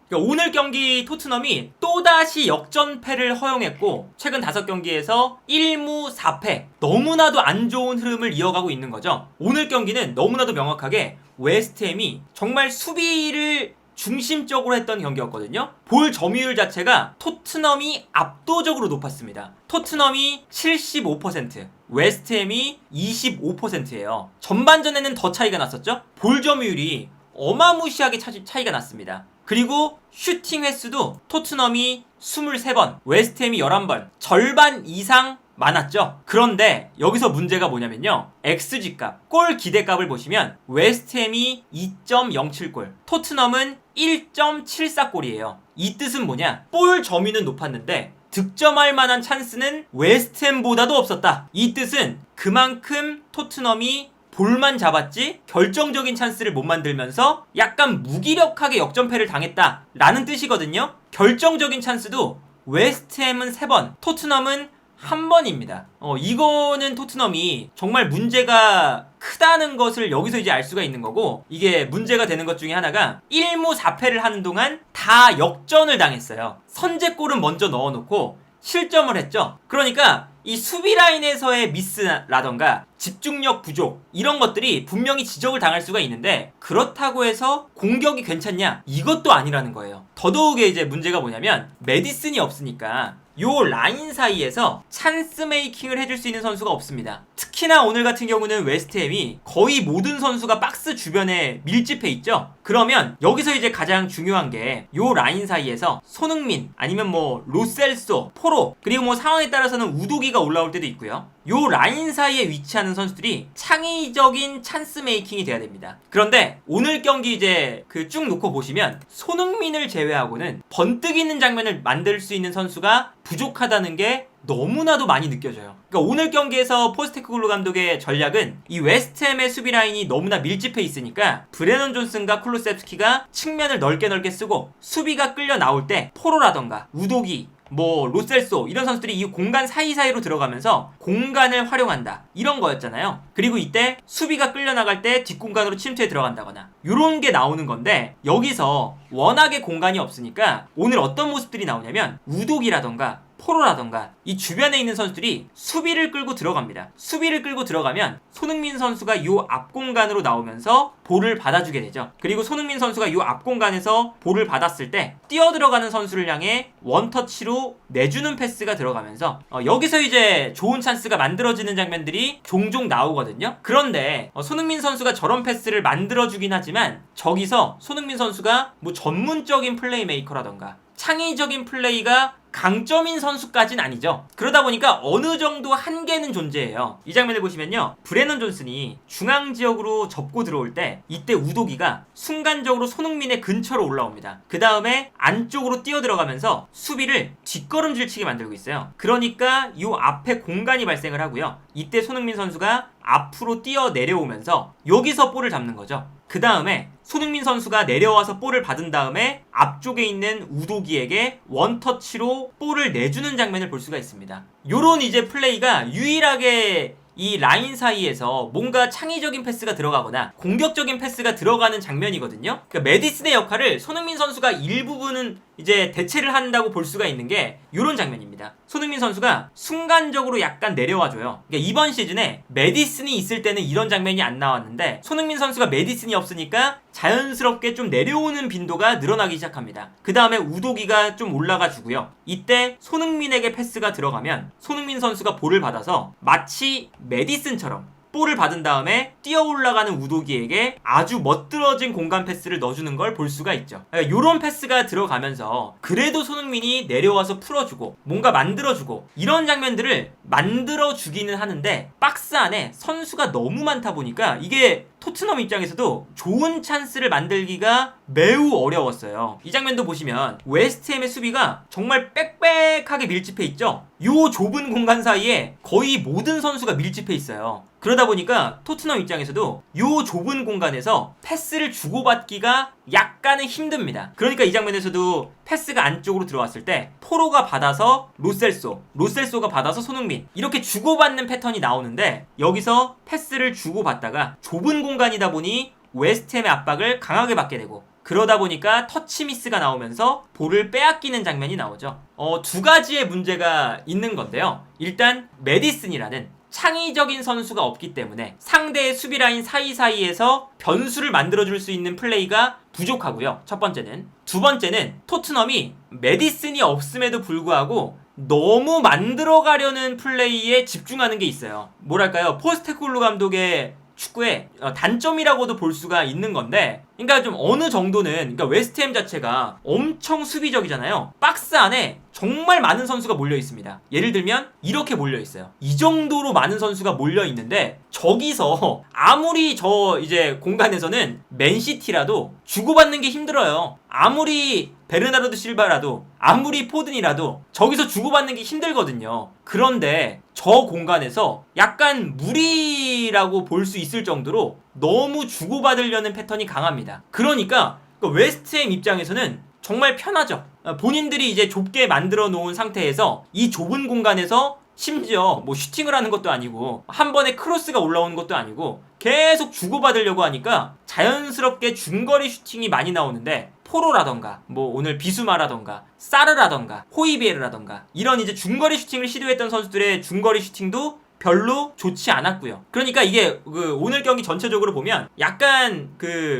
그러니까 오늘 경기 토트넘이 또다시 역전패를 허용했고 최근 5경기에서 1무 4패, 너무나도 안 좋은 흐름을 이어가고 있는 거죠. 오늘 경기는 너무나도 명확하게 웨스트햄이 정말 수비를 중심적으로 했던 경기였거든요. 볼 점유율 자체가 토트넘이 압도적으로 높았습니다. 토트넘이 75%, 웨스트햄이 25%예요. 전반전에는 더 차이가 났었죠. 볼 점유율이 어마무시하게 차이가 났습니다. 그리고 슈팅 횟수도 토트넘이 23번, 웨스트햄이 11번, 절반 이상 많았죠. 그런데 여기서 문제가 뭐냐면요, XG값, 골 기대값을 보시면 웨스트햄이 2.07골, 토트넘은 1.74골이에요. 이 뜻은 뭐냐, 볼 점유는 높았는데 득점할 만한 찬스는 웨스트햄보다도 없었다. 이 뜻은 그만큼 토트넘이 볼만 잡았지 결정적인 찬스를 못 만들면서 약간 무기력하게 역전패를 당했다라는 뜻이거든요. 결정적인 찬스도 웨스트햄은 3번, 토트넘은 1번입니다. 이거는 토트넘이 정말 문제가 크다는 것을 여기서 이제 알 수가 있는 거고, 이게 문제가 되는 것 중에 하나가 1무 4패를 하는 동안 다 역전을 당했어요. 선제골은 먼저 넣어놓고 실점을 했죠. 그러니까 이 수비 라인에서의 미스라던가 집중력 부족, 이런 것들이 분명히 지적을 당할 수가 있는데, 그렇다고 해서 공격이 괜찮냐? 이것도 아니라는 거예요. 더더욱의 이제 문제가 뭐냐면 메디슨이 없으니까 요 라인 사이에서 찬스 메이킹을 해줄 수 있는 선수가 없습니다. 특히나 오늘 같은 경우는 웨스트햄이 거의 모든 선수가 박스 주변에 밀집해 있죠. 그러면 여기서 이제 가장 중요한 게 요 라인 사이에서 손흥민, 아니면 뭐 로셀소, 포로, 그리고 뭐 상황에 따라서는 우도기가 올라올 때도 있고요. 요 라인 사이에 위치하는 선수들이 창의적인 찬스 메이킹이 돼야 됩니다. 그런데 오늘 경기 이제 그 쭉 놓고 보시면 손흥민을 제외하고는 번뜩 있는 장면을 만들 수 있는 선수가 부족하다는 게 너무나도 많이 느껴져요. 그러니까 오늘 경기에서 포스테코글루 감독의 전략은 이 웨스트햄의 수비 라인이 너무나 밀집해 있으니까 브레넌 존슨과 쿨루셉스키가 측면을 넓게 쓰고, 수비가 끌려 나올 때 포로라던가 우도기, 뭐 로셀소, 이런 선수들이 이 공간 사이사이로 들어가면서 공간을 활용한다, 이런 거였잖아요. 그리고 이때 수비가 끌려나갈 때 뒷공간으로 침투해 들어간다거나 요런 게 나오는 건데, 여기서 워낙에 공간이 없으니까 오늘 어떤 모습들이 나오냐면 우독이라던가 포로라던가 이 주변에 있는 선수들이 수비를 끌고 들어갑니다. 수비를 끌고 들어가면 손흥민 선수가 요 앞공간으로 나오면서 볼을 받아주게 되죠. 그리고 손흥민 선수가 요 앞공간에서 볼을 받았을 때 뛰어들어가는 선수를 향해 원터치로 내주는 패스가 들어가면서 여기서 이제 좋은 찬스가 만들어지는 장면들이 종종 나오거든요. 그런데 손흥민 선수가 저런 패스를 만들어주긴 하지만 저기서 손흥민 선수가 뭐 전문적인 플레이메이커라던가 창의적인 플레이가 강점인 선수까지는 아니죠. 그러다 보니까 어느 정도 한계는 존재해요. 이 장면을 보시면요, 브레넌 존슨이 중앙 지역으로 접고 들어올 때 이때 우도기가 순간적으로 손흥민의 근처로 올라옵니다. 그 다음에 안쪽으로 뛰어 들어가면서 수비를 뒷걸음질치게 만들고 있어요. 그러니까 이 앞에 공간이 발생을 하고요, 이때 손흥민 선수가 앞으로 뛰어 내려오면서 여기서 볼을 잡는 거죠. 그 다음에 손흥민 선수가 내려와서 볼을 받은 다음에 앞쪽에 있는 우도기에게 원터치로 볼을 내주는 장면을 볼 수가 있습니다. 요런 이제 플레이가 유일하게 이 라인 사이에서 뭔가 창의적인 패스가 들어가거나 공격적인 패스가 들어가는 장면이거든요. 그러니까 메디슨의 역할을 손흥민 선수가 일부분은 이제 대체를 한다고 볼 수가 있는 게 이런 장면입니다. 손흥민 선수가 순간적으로 약간 내려와줘요. 그러니까 이번 시즌에 메디슨이 있을 때는 이런 장면이 안 나왔는데, 손흥민 선수가 메디슨이 없으니까 자연스럽게 좀 내려오는 빈도가 늘어나기 시작합니다. 그 다음에 우도기가 좀 올라가 주고요. 이때 손흥민에게 패스가 들어가면 손흥민 선수가 볼을 받아서 마치 메디슨처럼 볼을 받은 다음에 뛰어 올라가는 우도기에게 아주 멋들어진 공간 패스를 넣어주는 걸 볼 수가 있죠. 그러니까 이런 패스가 들어가면서 그래도 손흥민이 내려와서 풀어주고 뭔가 만들어주고 이런 장면들을 만들어주기는 하는데, 박스 안에 선수가 너무 많다 보니까 이게 토트넘 입장에서도 좋은 찬스를 만들기가 매우 어려웠어요. 이 장면도 보시면 웨스트햄의 수비가 정말 빽빽하게 밀집해 있죠. 요 좁은 공간 사이에 거의 모든 선수가 밀집해 있어요. 그러다 보니까 토트넘 입장에서도 요 좁은 공간에서 패스를 주고받기가 약간은 힘듭니다. 그러니까 이 장면에서도 패스가 안쪽으로 들어왔을 때 포로가 받아서 로셀소가 받아서 손흥민, 이렇게 주고받는 패턴이 나오는데, 여기서 패스를 주고받다가 좁은 공간이다 보니 웨스트햄의 압박을 강하게 받게 되고, 그러다 보니까 터치 미스가 나오면서 볼을 빼앗기는 장면이 나오죠. 두 가지의 문제가 있는 건데요. 일단 메디슨이라는 창의적인 선수가 없기 때문에 상대의 수비 라인 사이사이에서 변수를 만들어줄 수 있는 플레이가 부족하고요. 첫 번째는. 두 번째는 토트넘이 메디슨이 없음에도 불구하고 너무 만들어가려는 플레이에 집중하는 게 있어요. 뭐랄까요? 포스테코글루 감독의 축구의 단점이라고도 볼 수가 있는 건데, 그러니까 좀 어느 정도는, 그러니까 웨스트햄 자체가 엄청 수비적이잖아요. 박스 안에 정말 많은 선수가 몰려 있습니다. 예를 들면 이렇게 몰려 있어요. 이 정도로 많은 선수가 몰려 있는데 저기서 아무리 저 이제 공간에서는 맨시티라도 주고받는 게 힘들어요. 아무리 베르나르도 실바라도, 아무리 포든이라도 저기서 주고받는 게 힘들거든요. 그런데 저 공간에서 약간 무리라고 볼 수 있을 정도로 너무 주고받으려는 패턴이 강합니다. 그러니까 웨스트햄 입장에서는 정말 편하죠. 본인들이 이제 좁게 만들어 놓은 상태에서 이 좁은 공간에서 심지어 뭐 슈팅을 하는 것도 아니고 한 번에 크로스가 올라오는 것도 아니고 계속 주고받으려고 하니까 자연스럽게 중거리 슈팅이 많이 나오는데, 포로라던가 뭐 오늘 비수마라던가 사르라던가 호이비에르라던가 이런 이제 중거리 슈팅을 시도했던 선수들의 중거리 슈팅도 별로 좋지 않았고요. 그러니까 이게 오늘 경기 전체적으로 보면 약간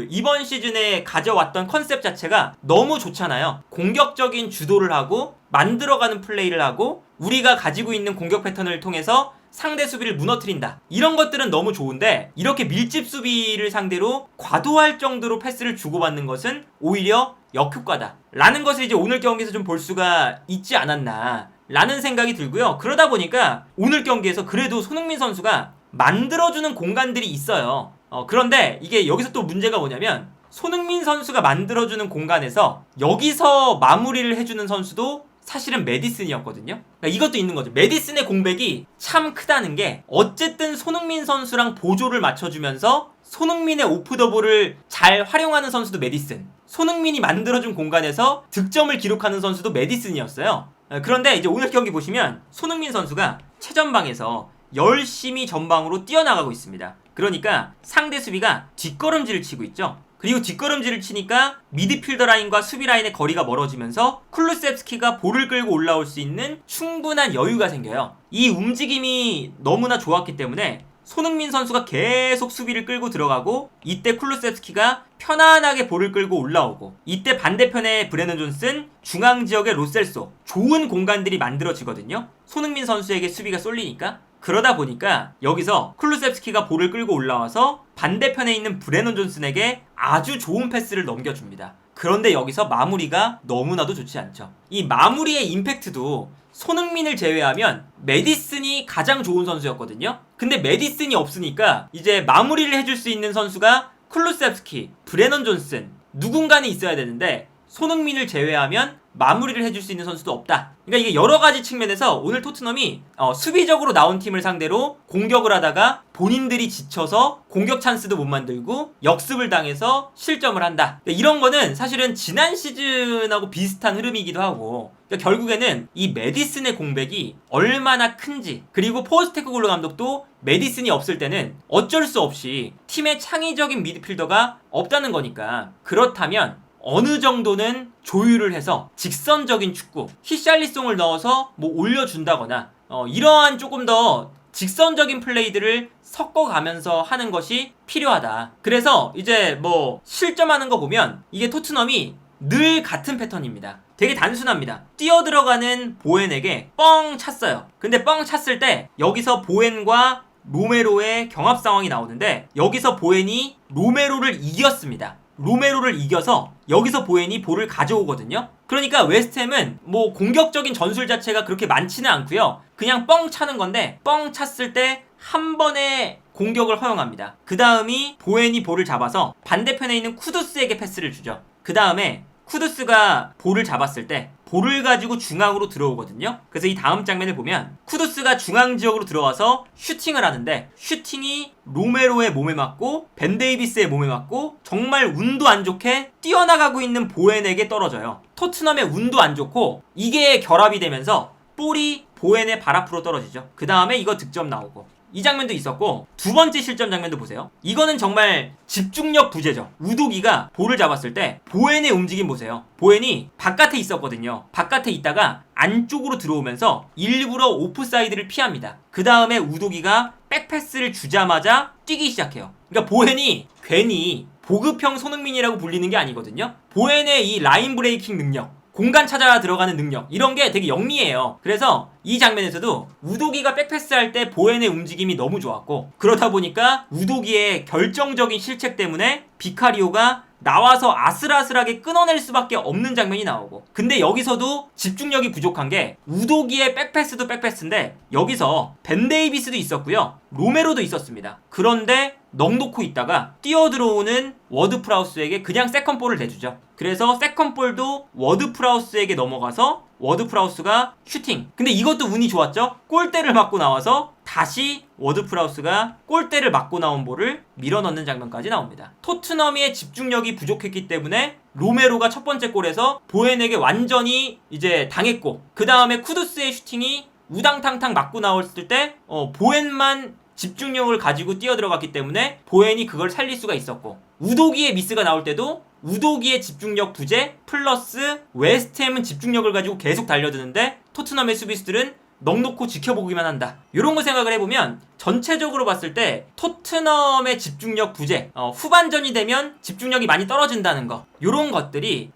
이번 시즌에 가져왔던 컨셉 자체가 너무 좋잖아요. 공격적인 주도를 하고 만들어가는 플레이를 하고 우리가 가지고 있는 공격 패턴을 통해서 상대 수비를 무너뜨린다. 이런 것들은 너무 좋은데, 이렇게 밀집 수비를 상대로 과도할 정도로 패스를 주고받는 것은 오히려 역효과다 라는 것을 이제 오늘 경기에서 좀 볼 수가 있지 않았나 라는 생각이 들고요. 그러다 보니까 오늘 경기에서 그래도 손흥민 선수가 만들어주는 공간들이 있어요. 그런데 이게 여기서 또 문제가 뭐냐면, 손흥민 선수가 만들어주는 공간에서 여기서 마무리를 해주는 선수도 사실은 메디슨이었거든요. 그러니까 이것도 있는 거죠. 메디슨의 공백이 참 크다는 게, 어쨌든 손흥민 선수랑 보조를 맞춰주면서 손흥민의 오프 더 볼을 잘 활용하는 선수도 메디슨, 손흥민이 만들어준 공간에서 득점을 기록하는 선수도 메디슨이었어요. 그런데 이제 오늘 경기 보시면 손흥민 선수가 최전방에서 열심히 전방으로 뛰어나가고 있습니다. 그러니까 상대 수비가 뒷걸음질을 치고 있죠. 그리고 뒷걸음질을 치니까 미드필더 라인과 수비 라인의 거리가 멀어지면서 쿨루셉스키가 볼을 끌고 올라올 수 있는 충분한 여유가 생겨요. 이 움직임이 너무나 좋았기 때문에 손흥민 선수가 계속 수비를 끌고 들어가고, 이때 쿨루셉스키가 편안하게 볼을 끌고 올라오고, 이때 반대편의 브레넌 존슨, 중앙지역의 로셀소, 좋은 공간들이 만들어지거든요. 손흥민 선수에게 수비가 쏠리니까. 그러다 보니까 여기서 쿨루셉스키가 볼을 끌고 올라와서 반대편에 있는 브레넌 존슨에게 아주 좋은 패스를 넘겨줍니다. 그런데 여기서 마무리가 너무나도 좋지 않죠. 이 마무리의 임팩트도 손흥민을 제외하면 메디슨이 가장 좋은 선수였거든요. 근데 메디슨이 없으니까 이제 마무리를 해줄 수 있는 선수가 쿨루셉스키, 브레넌 존슨, 누군가는 있어야 되는데 손흥민을 제외하면 마무리를 해줄 수 있는 선수도 없다. 그러니까 이게 여러 가지 측면에서 오늘 토트넘이 수비적으로 나온 팀을 상대로 공격을 하다가 본인들이 지쳐서 공격 찬스도 못 만들고 역습을 당해서 실점을 한다. 그러니까 이런 거는 사실은 지난 시즌하고 비슷한 흐름이기도 하고, 그러니까 결국에는 이 메디슨의 공백이 얼마나 큰지, 그리고 포스테코글루 감독도 메디슨이 없을 때는 어쩔 수 없이 팀의 창의적인 미드필더가 없다는 거니까, 그렇다면 어느 정도는 조율을 해서 직선적인 축구, 히샬리송을 넣어서 뭐 올려준다거나 이러한 조금 더 직선적인 플레이들을 섞어가면서 하는 것이 필요하다. 그래서 이제 뭐 실점하는 거 보면 이게 토트넘이 늘 같은 패턴입니다. 되게 단순합니다. 뛰어들어가는 보엔에게 뻥 찼어요. 근데 뻥 찼을 때 여기서 보엔과 로메로의 경합 상황이 나오는데, 여기서 보엔이 로메로를 이겼습니다. 로메로를 이겨서 여기서 보엔이 볼을 가져오거든요. 그러니까 웨스트햄은 뭐 공격적인 전술 자체가 그렇게 많지는 않고요. 그냥 뻥 차는 건데, 뻥 찼을 때 한 번에 공격을 허용합니다. 그 다음이 보엔이 볼을 잡아서 반대편에 있는 쿠두스에게 패스를 주죠. 그 다음에 쿠두스가 볼을 잡았을 때 볼을 가지고 중앙으로 들어오거든요. 그래서 이 다음 장면을 보면 쿠두스가 중앙 지역으로 들어와서 슈팅을 하는데, 슈팅이 로메로의 몸에 맞고 벤 데이비스의 몸에 맞고 정말 운도 안 좋게 뛰어나가고 있는 보엔에게 떨어져요. 토트넘의 운도 안 좋고 이게 결합이 되면서 볼이 보엔의 발 앞으로 떨어지죠. 그 다음에 이거 득점 나오고, 이 장면도 있었고, 두 번째 실점 장면도 보세요. 이거는 정말 집중력 부재죠. 우도기가 볼을 잡았을 때 보엔의 움직임 보세요. 보엔이 바깥에 있었거든요. 바깥에 있다가 안쪽으로 들어오면서 일부러 오프사이드를 피합니다. 그 다음에 우도기가 백패스를 주자마자 뛰기 시작해요. 그러니까 보엔이 괜히 보급형 손흥민이라고 불리는 게 아니거든요. 보엔의 이 라인 브레이킹 능력, 공간 찾아 들어가는 능력, 이런 게 되게 영리해요. 그래서 이 장면에서도 우도기가 백패스할 때 보엔의 움직임이 너무 좋았고, 그러다 보니까 우도기의 결정적인 실책 때문에 비카리오가 나와서 아슬아슬하게 끊어낼 수밖에 없는 장면이 나오고, 근데 여기서도 집중력이 부족한 게 우도기의 백패스도 백패스인데 여기서 벤 데이비스도 있었고요, 로메로도 있었습니다. 그런데 넋 놓고 있다가 뛰어 들어오는 워드 프라우스에게 그냥 세컨볼을 내주죠. 그래서 세컨볼도 워드 프라우스에게 넘어가서 워드 프라우스가 슈팅. 근데 이것도 운이 좋았죠. 골대를 맞고 나와서 다시 워드 프라우스가 골대를 맞고 나온 볼을 밀어넣는 장면까지 나옵니다. 토트넘의 집중력이 부족했기 때문에 로메로가 첫 번째 골에서 보엔에게 완전히 이제 당했고, 그 다음에 쿠두스의 슈팅이 우당탕탕 맞고 나왔을 때 보엔만 집중력을 가지고 뛰어들어갔기 때문에 보엔이 그걸 살릴 수가 있었고, 우도기의 미스가 나올 때도 우도기의 집중력 부재 플러스 웨스트햄은 집중력을 가지고 계속 달려드는데 토트넘의 수비수들은 넋 놓고 지켜보기만 한다. 이런 거 생각을 해보면 전체적으로 봤을 때 토트넘의 집중력 부재, 후반전이 되면 집중력이 많이 떨어진다는 거, 이런 것들이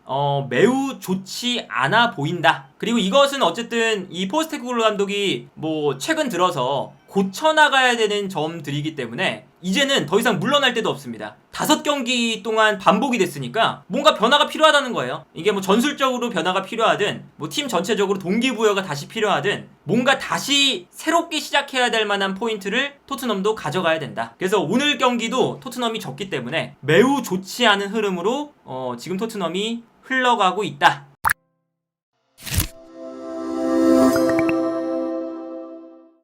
매우 좋지 않아 보인다. 그리고 이것은 어쨌든 이 포스테코글루 감독이 뭐 최근 들어서 고쳐나가야 되는 점들이기 때문에 이제는 더 이상 물러날 데도 없습니다. 5경기 동안 반복이 됐으니까 뭔가 변화가 필요하다는 거예요. 이게 뭐 전술적으로 변화가 필요하든 뭐 팀 전체적으로 동기부여가 다시 필요하든 뭔가 다시 새롭게 시작해야 될 만한 포인트를 토트넘도 가져가야 된다. 그래서 오늘 경기도 토트넘이 졌기 때문에 매우 좋지 않은 흐름으로 지금 토트넘이 흘러가고 있다.